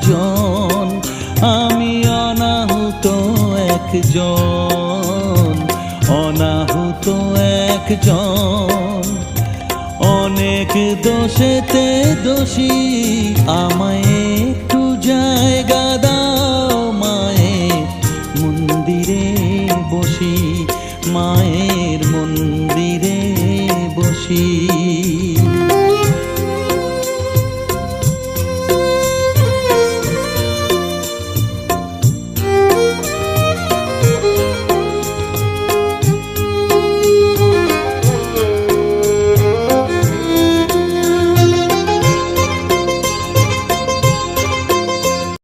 একজন, আমি অনাহুত একজন, অনাহুত একজন। অনেক দোষেতে দোষী, আমায় একটু